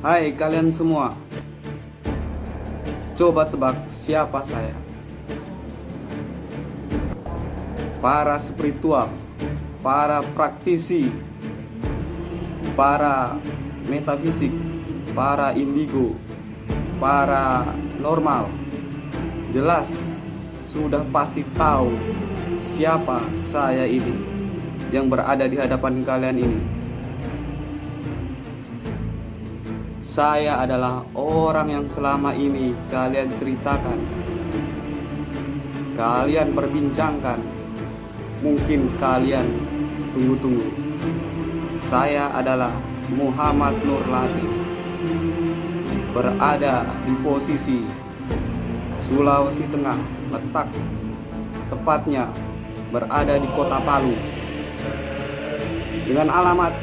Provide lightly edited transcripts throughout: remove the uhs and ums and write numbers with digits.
Hai kalian semua, coba tebak siapa saya? Para spiritual, para praktisi, para metafisik, para indigo, para normal. Jelas sudah pasti tahu siapa saya ini yang berada di hadapan kalian ini. Saya adalah orang yang selama ini kalian ceritakan, kalian perbincangkan, mungkin kalian tunggu-tunggu. Saya adalah Muhammad Nur Latif, berada di posisi Sulawesi Tengah, letak tepatnya berada di Kota Palu, dengan alamat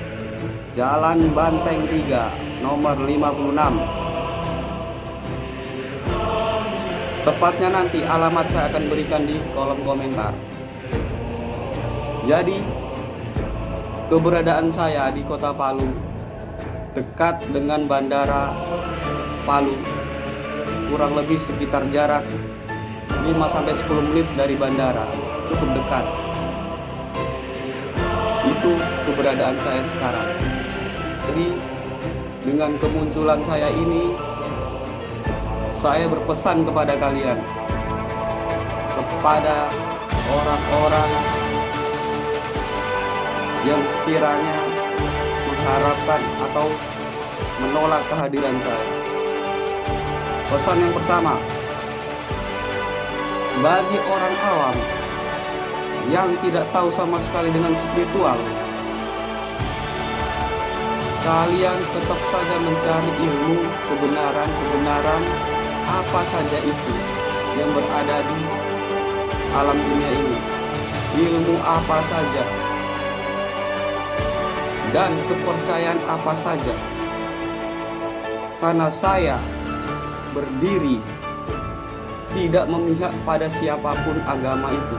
Jalan Banteng 3 nomor 56. Tepatnya nanti alamat saya akan berikan di kolom komentar. Jadi keberadaan saya di Kota Palu, dekat dengan Bandara Palu, kurang lebih sekitar jarak 5-10 menit dari bandara, cukup dekat. Itu keberadaan saya sekarang. Jadi dengan kemunculan saya ini, saya berpesan kepada kalian, kepada orang-orang yang sekiranya mengharapkan atau menolak kehadiran saya. Pesan yang pertama, bagi orang awam yang tidak tahu sama sekali dengan spiritual, kalian tetap saja mencari ilmu kebenaran apa saja itu yang berada di alam dunia ini. Ilmu apa saja dan kepercayaan apa saja. Karena saya berdiri tidak memihak pada siapapun agama itu.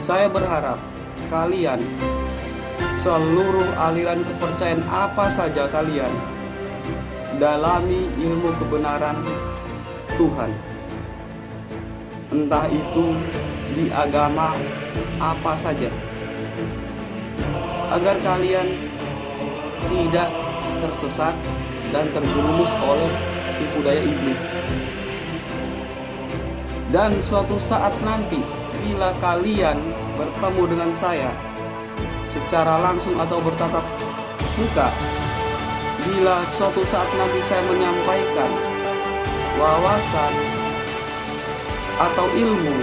Saya berharap kalian, seluruh aliran kepercayaan apa saja kalian, dalami ilmu kebenaran Tuhan. Entah itu di agama apa saja, agar kalian tidak tersesat dan terjerumus oleh tipu daya iblis. Dan suatu saat nanti, bila kalian bertemu dengan saya secara langsung atau bertatap muka, bila suatu saat nanti saya menyampaikan wawasan atau ilmu,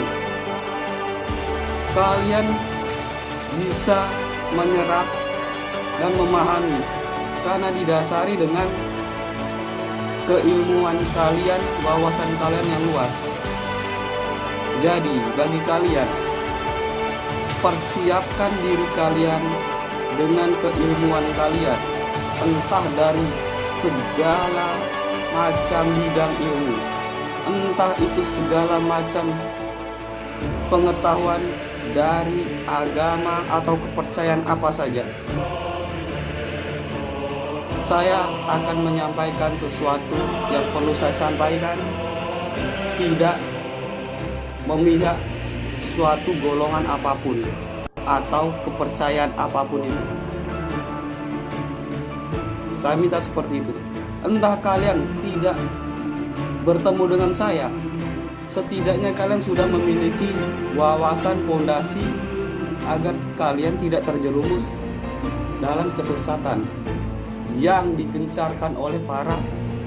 kalian bisa menyerap dan memahami karena didasari dengan keilmuan kalian, wawasan kalian yang luas. Jadi bagi kalian, persiapkan diri kalian dengan keilmuan kalian, entah dari segala macam bidang ilmu, entah itu segala macam pengetahuan dari agama atau kepercayaan apa saja. Saya akan menyampaikan sesuatu yang perlu saya sampaikan, tidak memihak suatu golongan apapun atau kepercayaan apapun itu. Saya minta seperti itu. Entah kalian tidak bertemu dengan saya, setidaknya kalian sudah memiliki wawasan pondasi agar kalian tidak terjerumus dalam kesesatan yang digencarkan oleh para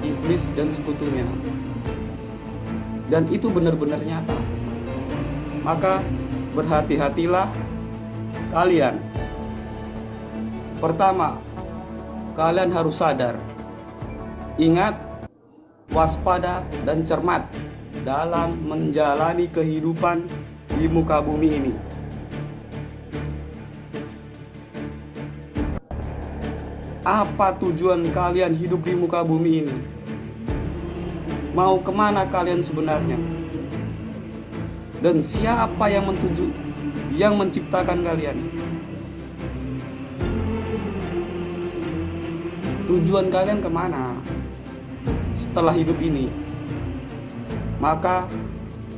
iblis dan sekutunya. Dan itu benar-benar nyata. Maka berhati-hatilah kalian. Pertama, kalian harus sadar, ingat, waspada dan cermat dalam menjalani kehidupan di muka bumi ini. Apa tujuan kalian hidup di muka bumi ini? Mau kemana kalian sebenarnya? Dan siapa yang menciptakan kalian? Tujuan kalian kemana? setelah hidup ini. Maka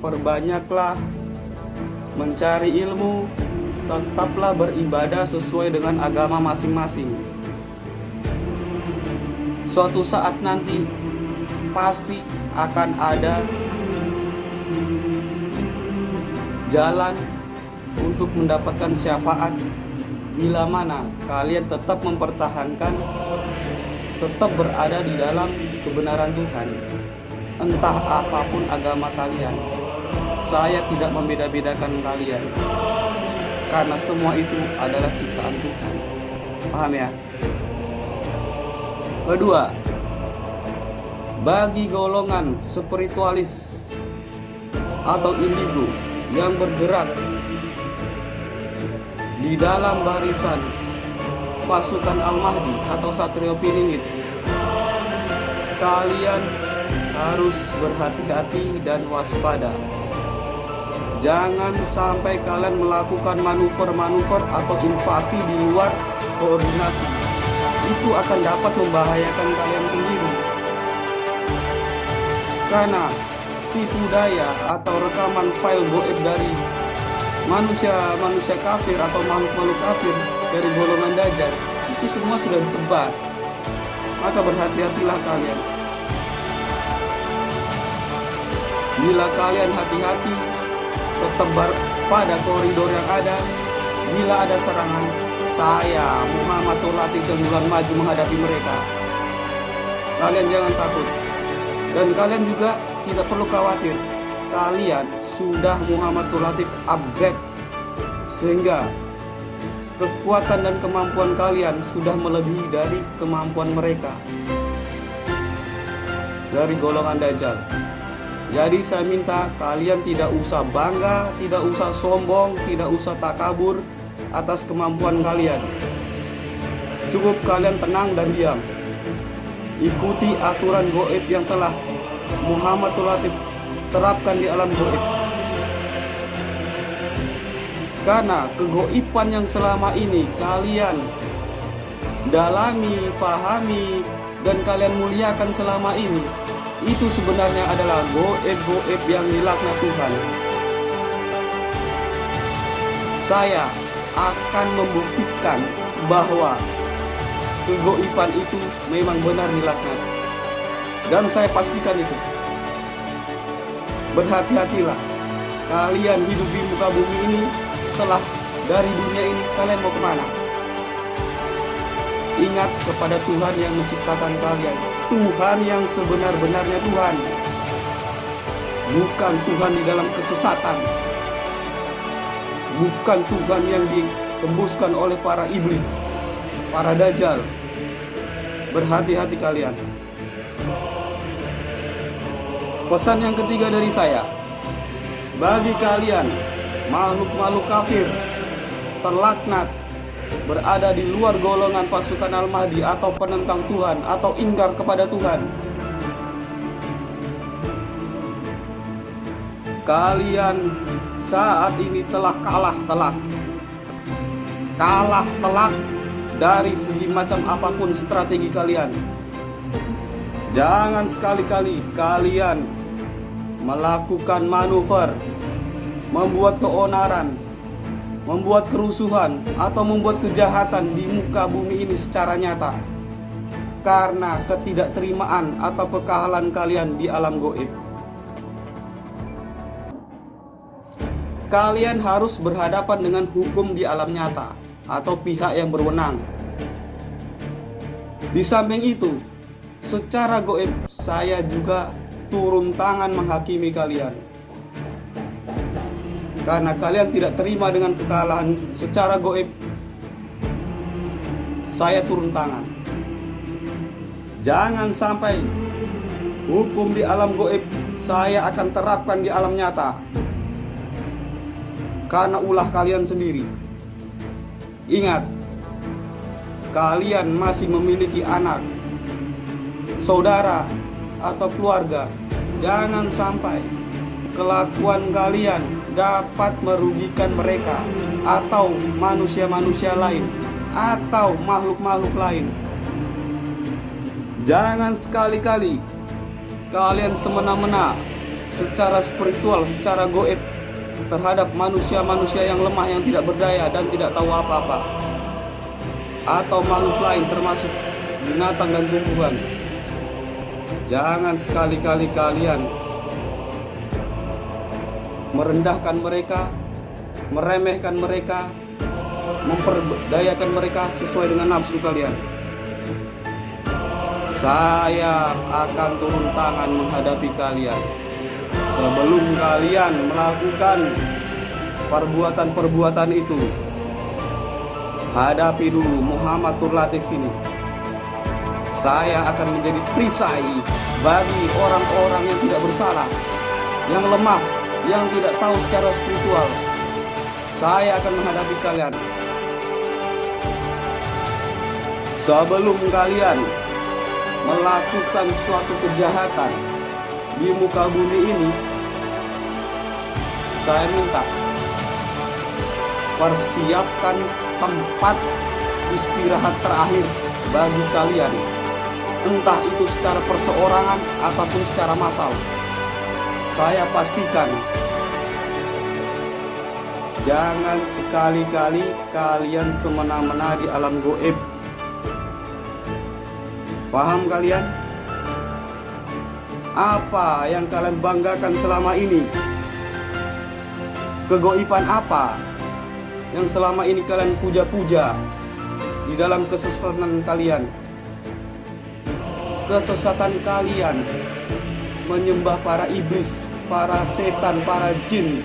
perbanyaklah mencari ilmu, tetaplah beribadah sesuai dengan agama masing-masing. Suatu saat nanti pasti akan ada jalan untuk mendapatkan syafaat bila mana kalian tetap mempertahankan, tetap berada di dalam kebenaran Tuhan. Entah apapun agama kalian, saya tidak membeda-bedakan kalian, karena semua itu adalah ciptaan Tuhan. Paham ya? Kedua, bagi golongan spiritualis atau indigo yang bergerak di dalam barisan pasukan Al-Mahdi atau Satrio Piningit, kalian harus berhati-hati dan waspada. Jangan sampai kalian melakukan manuver-manuver atau invasi di luar koordinasi. Itu akan dapat membahayakan kalian sendiri. Karena tipu daya atau rekaman file goib dari manusia kafir atau makhluk-makhluk kafir dari golongan Dajjal itu semua sudah ditebar. Maka berhati-hatilah kalian. Bila kalian hati-hati, tetap pada koridor yang ada. Bila ada serangan, saya Muhammadul Latif yang bulan maju menghadapi mereka. Kalian jangan takut. Dan kalian juga tidak perlu khawatir. Kalian sudah Muhammadul Latif upgrade, sehingga kekuatan dan kemampuan kalian sudah melebihi dari kemampuan mereka dari golongan Dajjal. Jadi saya minta kalian tidak usah bangga, tidak usah sombong, tidak usah takabur atas kemampuan kalian. Cukup kalian tenang dan diam. Ikuti aturan goib yang telah Muhammadul Latif terapkan di alam goib. Karena kegoiban yang selama ini kalian dalami, pahami, dan kalian muliakan selama ini, itu sebenarnya adalah goib-goib yang dilaknat Tuhan. Saya akan membuktikan bahwa kegoiban itu memang benar dilaknat, dan saya pastikan itu. Berhati-hatilah kalian hidup di muka bumi ini. Setelah dari dunia ini kalian mau kemana? Ingat kepada Tuhan yang menciptakan kalian, Tuhan yang sebenar-benarnya Tuhan, bukan Tuhan di dalam kesesatan, bukan Tuhan yang ditembuskan oleh para iblis, para Dajjal. Berhati-hati kalian. Pesan yang ketiga dari saya, bagi kalian makhluk-makhluk kafir terlaknat berada di luar golongan pasukan Al-Mahdi atau penentang Tuhan atau ingkar kepada Tuhan, kalian saat ini telah kalah telak dari segi macam apapun strategi kalian. Jangan sekali-kali kalian melakukan manuver, membuat keonaran, membuat kerusuhan, atau membuat kejahatan di muka bumi ini secara nyata karena ketidakterimaan atau kekahalan kalian di alam goib. Kalian harus berhadapan dengan hukum di alam nyata atau pihak yang berwenang. Di samping itu, secara goib saya juga turun tangan menghakimi kalian. Karena kalian tidak terima dengan kekalahan secara goib, saya turun tangan. Jangan sampai hukum di alam goib saya akan terapkan di alam nyata, karena ulah kalian sendiri. Ingat, kalian masih memiliki anak, saudara, atau keluarga. Jangan sampai kelakuan kalian dapat merugikan mereka atau manusia-manusia lain atau makhluk-makhluk lain. Jangan sekali-kali kalian semena-mena secara spiritual, secara goib terhadap manusia-manusia yang lemah, yang tidak berdaya dan tidak tahu apa-apa, atau makhluk lain termasuk binatang dan tumbuhan. Jangan sekali-kali kalian merendahkan mereka, meremehkan mereka, memperdayakan mereka sesuai dengan nafsu kalian. Saya akan turun tangan menghadapi kalian. Sebelum kalian melakukan perbuatan-perbuatan itu, hadapi dulu Muhammadul Latif ini. Saya akan menjadi perisai bagi orang-orang yang tidak bersalah, yang lemah, yang tidak tahu secara spiritual. Saya akan menghadapi kalian. Sebelum kalian melakukan suatu kejahatan di muka bumi ini, saya minta persiapkan tempat istirahat terakhir bagi kalian, entah itu secara perseorangan ataupun secara massal. Saya pastikan jangan sekali-kali kalian semena-mena di alam goib. Paham kalian? Apa yang kalian banggakan selama ini? Kegoiban apa yang selama ini kalian puja-puja di dalam kesesatan kalian? Kesesatan kalian menyembah para iblis, para setan, para jin.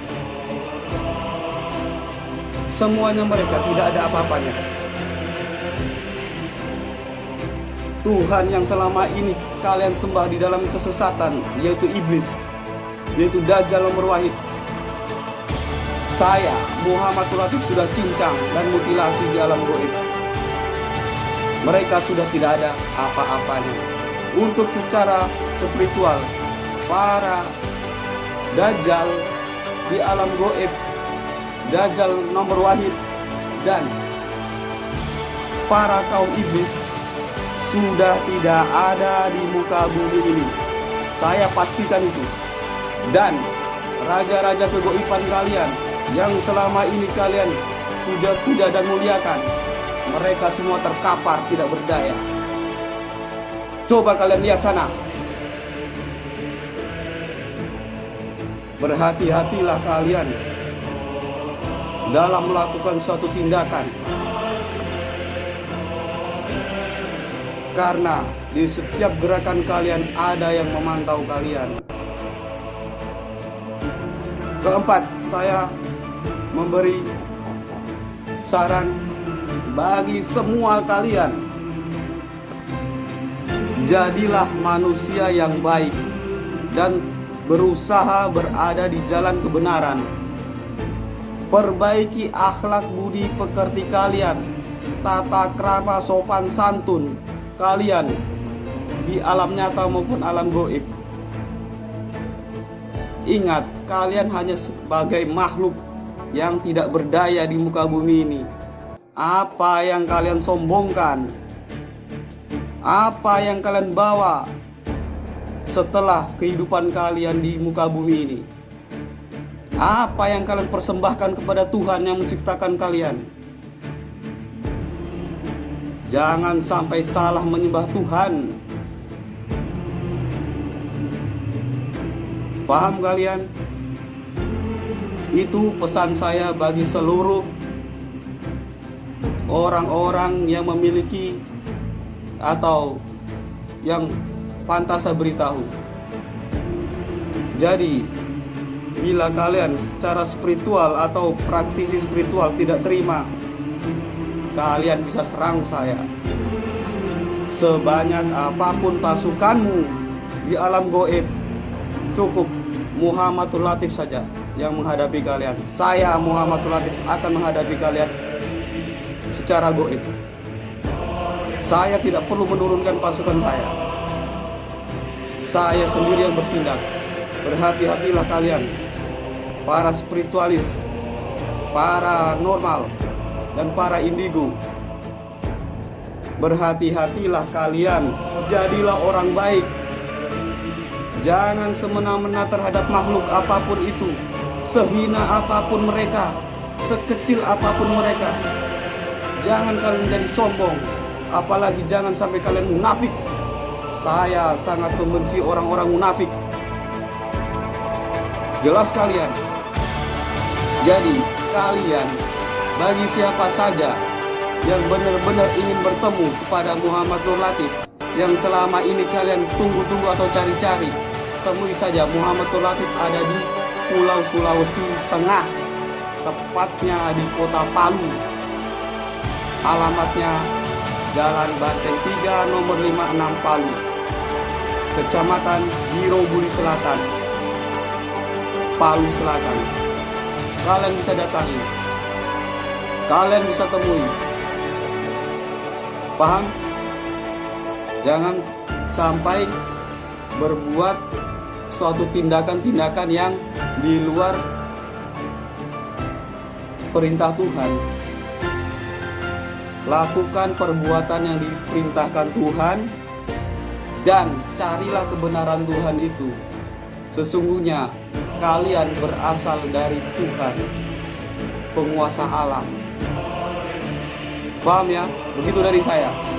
Semuanya mereka tidak ada apa-apanya. Tuhan yang selama ini kalian sembah di dalam kesesatan, yaitu iblis, yaitu Dajjal nomor wahid, saya Muhammadul Latif sudah cincang dan mutilasi di alam goib. Mereka sudah tidak ada apa-apanya. Untuk secara spiritual, para Dajjal di alam goib, Dajjal nomor wahid, dan para kaum iblis sudah tidak ada di muka bumi ini. Saya pastikan itu. Dan raja-raja kegoiban kalian yang selama ini kalian puja-puja dan muliakan, mereka semua terkapar tidak berdaya. Coba kalian lihat sana. Berhati-hatilah kalian dalam melakukan suatu tindakan, karena di setiap gerakan kalian ada yang memantau kalian. Keempat, saya memberi saran bagi semua kalian. Jadilah manusia yang baik dan berusaha berada di jalan kebenaran. Perbaiki akhlak budi pekerti kalian, tata krama sopan santun kalian di alam nyata maupun alam goib. Ingat, kalian hanya sebagai makhluk yang tidak berdaya di muka bumi ini. Apa yang kalian sombongkan, apa yang kalian bawa setelah kehidupan kalian di muka bumi ini, apa yang kalian persembahkan kepada Tuhan yang menciptakan kalian. Jangan sampai salah menyembah Tuhan. Paham kalian? Itu pesan saya bagi seluruh orang-orang yang memiliki atau yang pantas saya beritahu. Jadi, bila kalian secara spiritual atau praktisi spiritual tidak terima, kalian bisa serang saya. Sebanyak apapun pasukanmu di alam goib, cukup Muhammadul Latif saja yang menghadapi kalian. Saya Muhammadul Latif akan menghadapi kalian secara goib. Saya tidak perlu menurunkan pasukan saya. Saya sendiri yang bertindak. Berhati-hatilah kalian, para spiritualis, para normal, dan para indigo. Berhati-hatilah kalian, jadilah orang baik. Jangan semena-mena terhadap makhluk apapun itu, sehina apapun mereka, sekecil apapun mereka. Jangan kalian jadi sombong, apalagi jangan sampai kalian munafik. Saya sangat membenci orang-orang munafik. Jelas kalian? Jadi kalian, bagi siapa saja yang benar-benar ingin bertemu kepada Muhammad Nur Latif, yang selama ini kalian tunggu-tunggu atau cari-cari, temui saja Muhammad Nur Latif ada di Pulau Sulawesi Tengah, tepatnya di kota Palu. Alamatnya Jalan Banteng 3 nomor 56 Palu, Kecamatan Girobuli Selatan, Palu Selatan. Kalian bisa datangi, kalian bisa temui. Paham? Jangan sampai berbuat suatu tindakan-tindakan yang di luar perintah Tuhan. Lakukan perbuatan yang diperintahkan Tuhan dan carilah kebenaran Tuhan itu. Sesungguhnya kalian berasal dari Tuhan, penguasa alam. Paham ya? Begitu dari saya.